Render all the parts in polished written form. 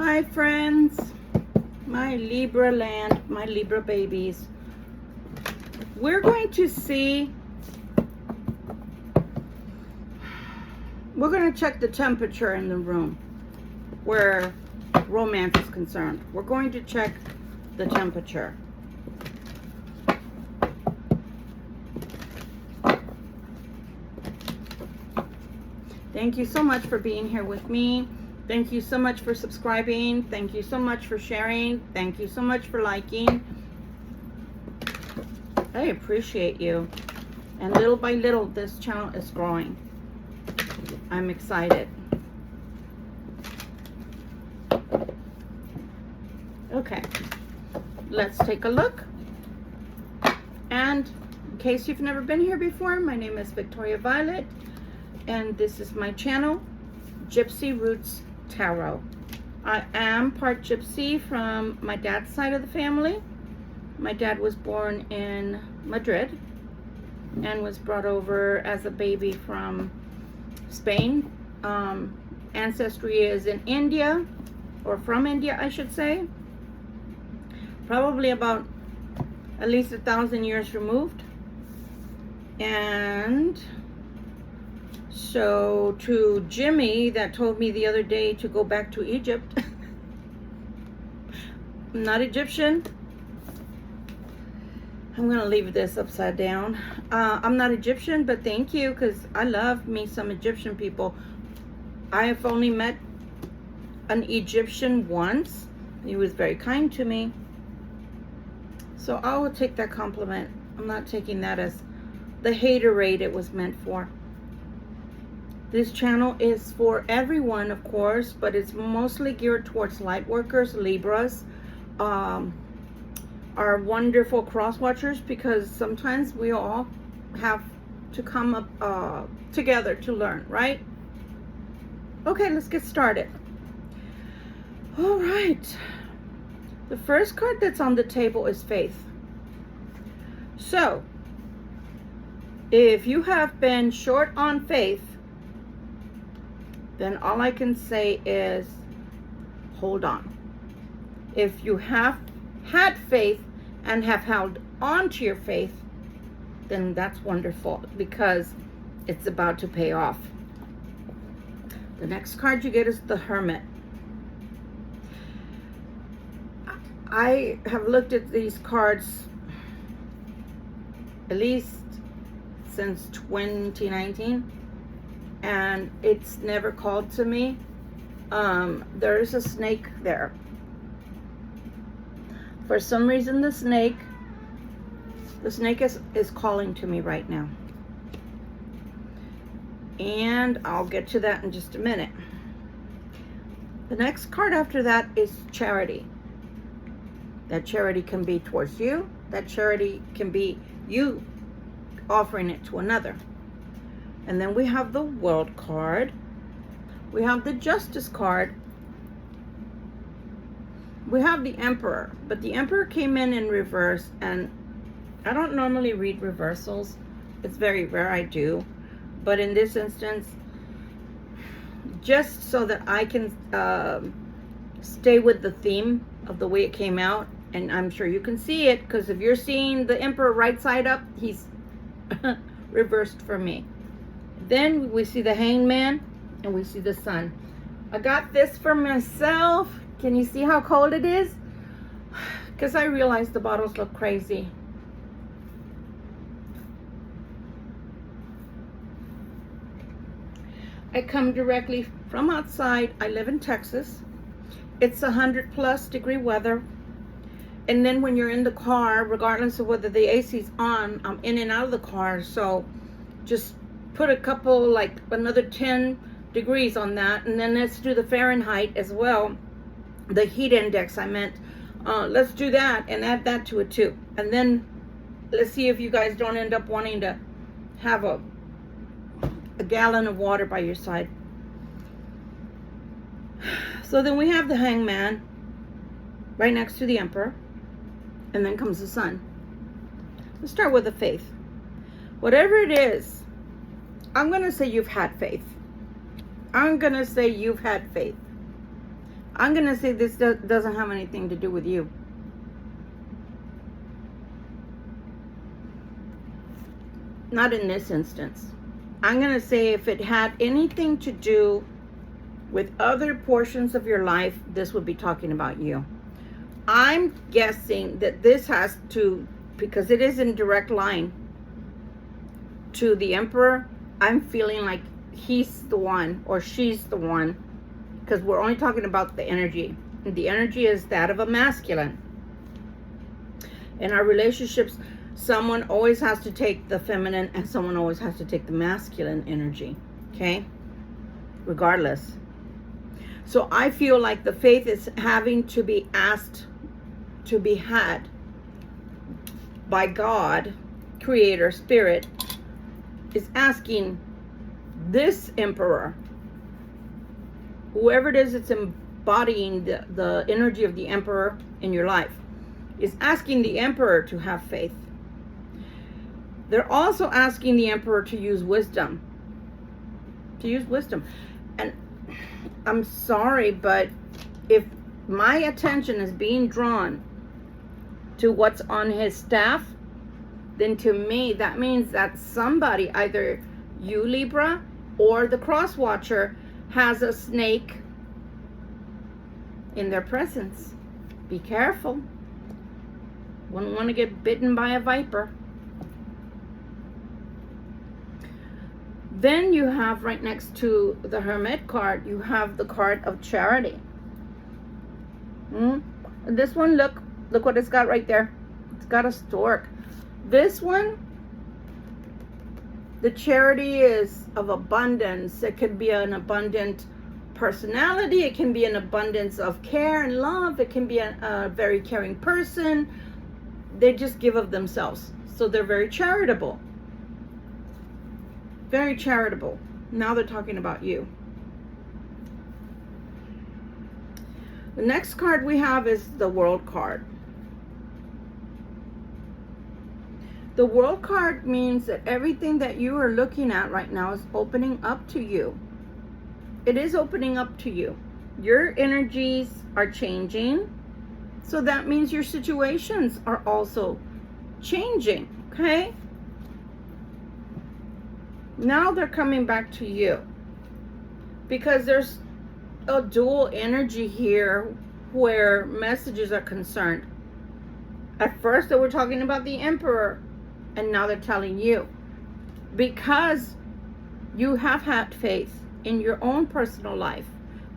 Hi friends, my Libra land, my Libra babies. We're going to check the temperature in the room where romance is concerned. We're going to check the temperature. Thank you so much for being here with me. Thank you so much for subscribing. Thank you so much for sharing. Thank you so much for liking. I appreciate you. And little by little, this channel is growing. I'm excited. Okay, let's take a look. And in case you've never been here before, my name is Victoria Violet, and this is my channel, Gypsy Roots Tarot. I am part Gypsy from my dad's side of the family. My dad was born in Madrid and was brought over as a baby from Spain. Ancestry is in India, or from India, I should say. Probably about at least 1,000 years removed. And so to Jimmy that told me the other day to go back to Egypt, I'm not Egyptian. I'm going to leave this upside down. I'm not Egyptian, but thank you, because I love me some Egyptian people. I have only met an Egyptian once. He was very kind to me. So I will take that compliment. I'm not taking that as the haterade it was meant for. This channel is for everyone, of course, but it's mostly geared towards light workers, Libras, our wonderful cross watchers, because sometimes we all have to come up together to learn, right? Okay, let's get started. All right. The first card that's on the table is faith. So, if you have been short on faith, then all I can say is hold on. If you have had faith and have held on to your faith, then that's wonderful, because it's about to pay off. The next card you get is the Hermit. I have looked at these cards at least since 2019, and it's never called to me. There is a snake there. For some reason, the snake is calling to me right now. And I'll get to that in just a minute. The next card after that is Charity. That charity can be towards you. That charity can be you offering it to another. And then we have the World card. We have the Justice card. We have the Emperor. But the Emperor came in reverse. And I don't normally read reversals. It's very rare I do. But in this instance, just so that I can stay with the theme of the way it came out, and I'm sure you can see it, because if you're seeing the Emperor right side up, he's reversed for me. Then we see the Hangman, and we see the Sun. I got this for myself. Can you see how cold it is? Because I realized the bottles look crazy. I come directly from outside. I live in Texas. It's 100+ degree weather. And then when you're in the car, regardless of whether the AC's on, I'm in and out of the car. So just put a couple, like another 10 degrees on that. And then let's do the Fahrenheit as well. The heat index, I meant. Let's do that and add that to it too. And then let's see if you guys don't end up wanting to have a gallon of water by your side. So then we have the Hangman right next to the Emperor. And then comes the Sun. Let's start with the faith. Whatever it is, I'm going to say you've had faith. I'm going to say you've had faith. I'm going to say this doesn't have anything to do with you. Not in this instance. I'm going to say if it had anything to do with other portions of your life, this would be talking about you. I'm guessing that this has to, because it is in direct line to the Emperor, I'm feeling like he's the one or she's the one, because we're only talking about the energy. And the energy is that of a masculine. In our relationships, someone always has to take the feminine and someone always has to take the masculine energy. Okay? Regardless. So I feel like the faith is having to be asked to be had by God, Creator, Spirit, is asking this Emperor, whoever it is that's embodying the energy of the Emperor in your life, is asking the Emperor to have faith. They're also asking the Emperor to use wisdom. To use wisdom. And I'm sorry, but if my attention is being drawn to what's on his staff, then to me that means that somebody, either you Libra or the cross watcher, has a snake in their presence. Be careful. Wouldn't want to get bitten by a viper. Then you have right next to the Hermit card, you have the card of charity. This one, look what it's got right there. It's got a stork. This one, the charity is of abundance. It could be an abundant personality. It can be an abundance of care and love. It can be a very caring person. They just give of themselves. So they're very charitable. Very charitable. Now they're talking about you. The next card we have is the World card. The World card means that everything that you are looking at right now is opening up to you. It is opening up to you. Your energies are changing. So that means your situations are also changing. Okay? Now they're coming back to you. Because there's a dual energy here where messages are concerned. At first they were talking about the Emperor, and now they're telling you. Because you have had faith in your own personal life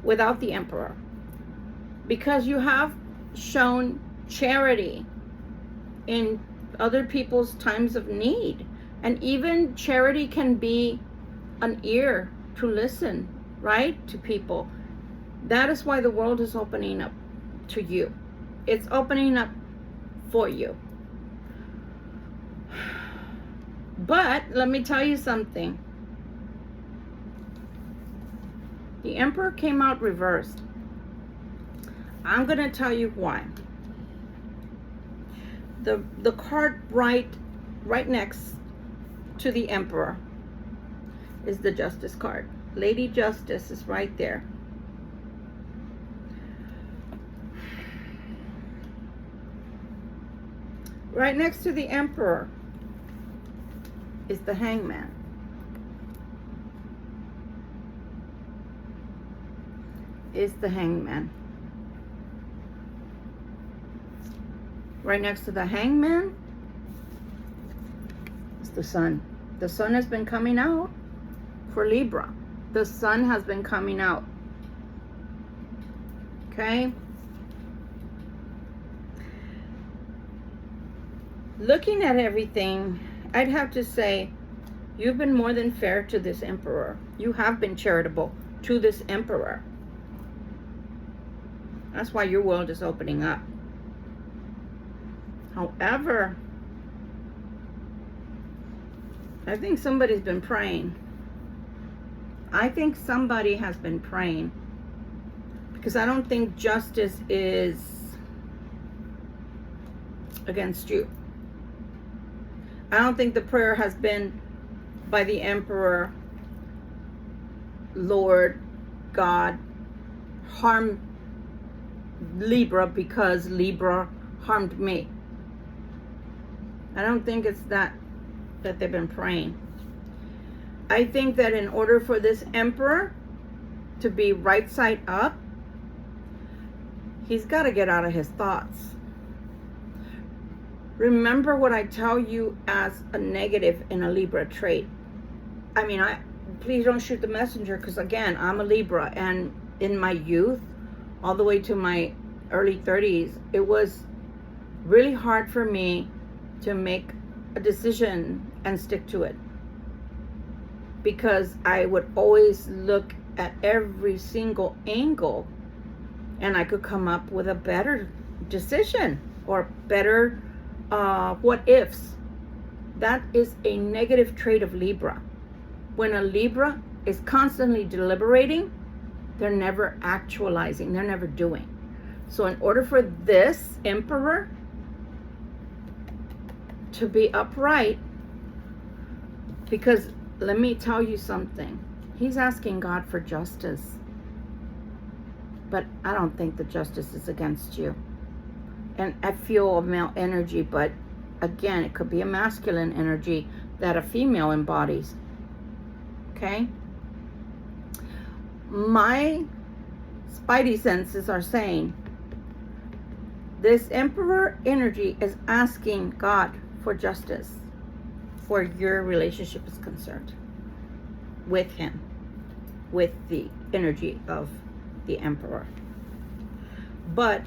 without the Emperor. Because you have shown charity in other people's times of need. And even charity can be an ear to listen, right, to people. That is why the world is opening up to you. It's opening up for you. But let me tell you something. The Emperor came out reversed. I'm going to tell you why. The card right next to the Emperor is the Justice card. Lady Justice is right there. Right next to the Emperor is the Hangman. Is the Hangman. Right next to the Hangman is the Sun. The Sun has been coming out for Libra. The Sun has been coming out. Okay? Looking at everything, I'd have to say you've been more than fair to this Emperor. You have been charitable to this Emperor. That's why your world is opening up. However, I think somebody's been praying. I think somebody has been praying. Because I don't think justice is against you. I don't think the prayer has been by the Emperor, Lord, God, harm Libra because Libra harmed me. I don't think it's that they've been praying. I think that in order for this Emperor to be right side up, he's got to get out of his thoughts. Remember what I tell you as a negative in a Libra trait. I mean, please don't shoot the messenger, because again, I'm a Libra, and in my youth, all the way to my early 30s, it was really hard for me to make a decision and stick to it, because I would always look at every single angle and I could come up with a better decision or better what ifs. That is a negative trait of Libra. When a Libra is constantly deliberating, they're never actualizing, they're never doing. So in order for this Emperor to be upright, because let me tell you something, he's asking God for justice. But I don't think the justice is against you. And I feel a male energy, but again, it could be a masculine energy that a female embodies. Okay? My spidey senses are saying this Emperor energy is asking God for justice where your relationship is concerned with him, with the energy of the Emperor. But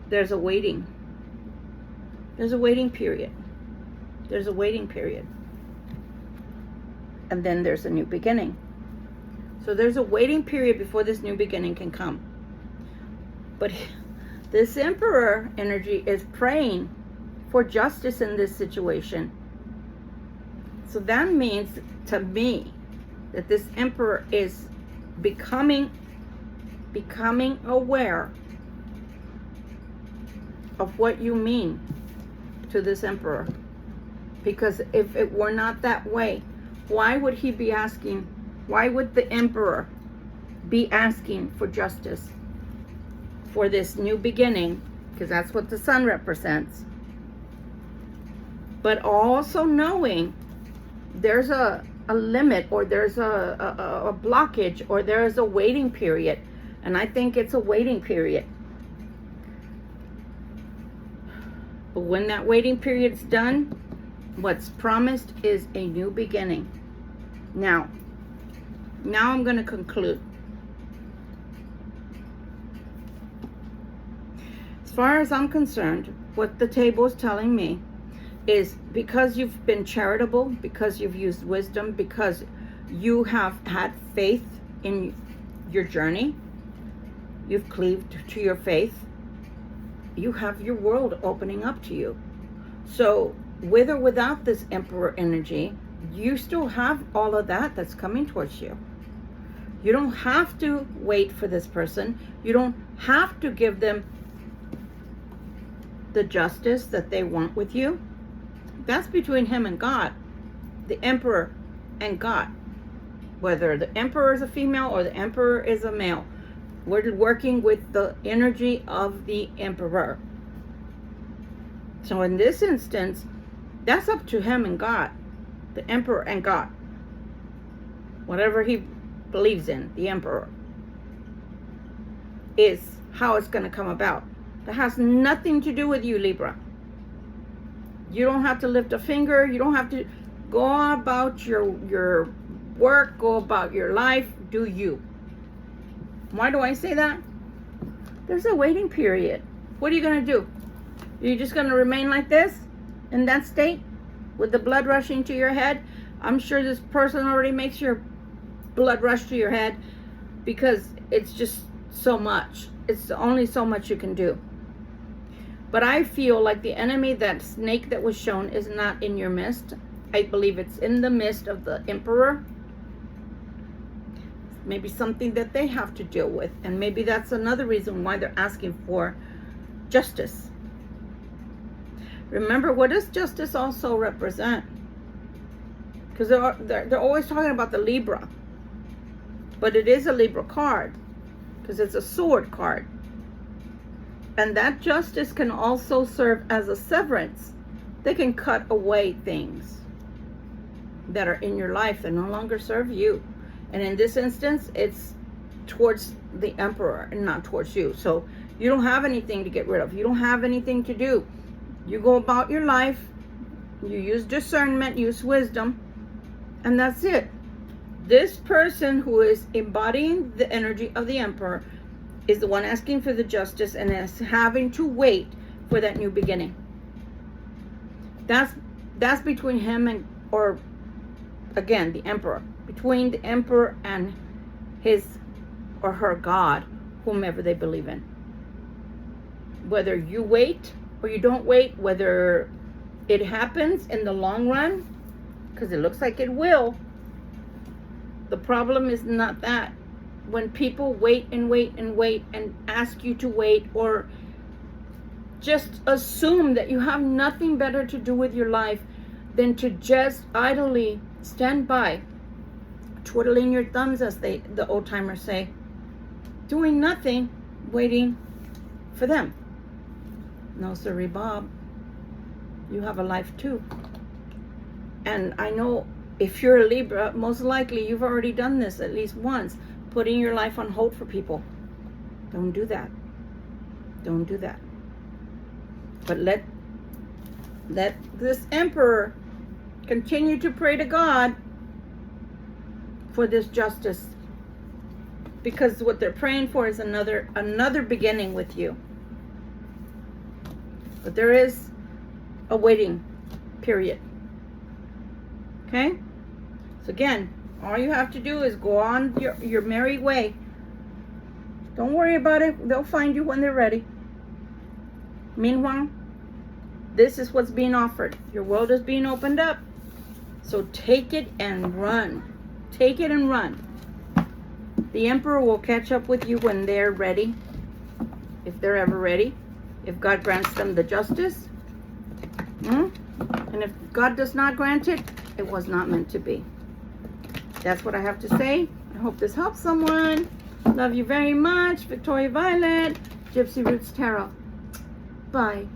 there's a waiting. There's a waiting period. There's a waiting period. And then there's a new beginning. So there's a waiting period before this new beginning can come. But this Emperor energy is praying for justice in this situation. So that means to me that this Emperor is becoming aware of what you mean to this Emperor. Because if it were not that way, why would he be asking, why would the Emperor be asking for justice for this new beginning? Because that's what the sun represents. But also knowing there's a limit, or there's a blockage, or there's a waiting period. And I think it's a waiting period. But when that waiting period's done, what's promised is a new beginning. Now I'm going to conclude. As far as I'm concerned, what the table is telling me is because you've been charitable, because you've used wisdom, because you have had faith in your journey, you've cleaved to your faith, you have your world opening up to you. So with or without this Emperor energy, you still have all of that that's coming towards you. You don't have to wait for this person. You don't have to give them the justice that they want with you. That's between him and God, the Emperor and God. Whether the Emperor is a female or the Emperor is a male, we're working with the energy of the Emperor. So in this instance, that's up to him and God, the Emperor and God. Whatever he believes in, the Emperor, is how it's going to come about. That has nothing to do with you, Libra. You don't have to lift a finger. You don't have to go about your work, go about your life. Do you. Why do I say that? There's a waiting period. What are you going to do? Are you just going to remain like this, in that state, with the blood rushing to your head? I'm sure this person already makes your blood rush to your head, because it's just so much. It's only so much you can do. But I feel like the enemy, that snake that was shown, is not in your midst. I believe it's in the midst of the Emperor. Maybe something that they have to deal with. And maybe that's another reason why they're asking for justice. Remember, what does justice also represent? Because they're always talking about the Libra. But it is a Libra card, because it's a sword card. And that justice can also serve as a severance. They can cut away things that are in your life that no longer serve you. And in this instance, it's towards the emperor and not towards you. So you don't have anything to get rid of. You don't have anything to do. You go about your life. You use discernment, use wisdom, and that's it. This person who is embodying the energy of the emperor is the one asking for the justice and is having to wait for that new beginning. That's between him and, or again, the emperor. Between the emperor and his or her God, whomever they believe in. Whether you wait or you don't wait, whether it happens in the long run, because it looks like it will. The problem is not that. When people wait and wait and wait and ask you to wait, or just assume that you have nothing better to do with your life than to just idly stand by, twiddling your thumbs, as the old timers say, doing nothing, waiting for them. No, sirree, Bob. You have a life too. And I know if you're a Libra, most likely you've already done this at least once, putting your life on hold for people. Don't do that. Don't do that. But let this emperor continue to pray to God for this justice, because what they're praying for is another beginning with you. But there is a waiting period. Okay? So again, all you have to do is go on your merry way. Don't worry about it. They'll find you when they're ready. Meanwhile, this is what's being offered. Your world is being opened up. So take it and run. Take it and run. The emperor will catch up with you when they're ready. If they're ever ready. If God grants them the justice. And if God does not grant it, it was not meant to be. That's what I have to say. I hope this helps someone. Love you very much. Victoria Violet, Gypsy Roots Tarot. Bye.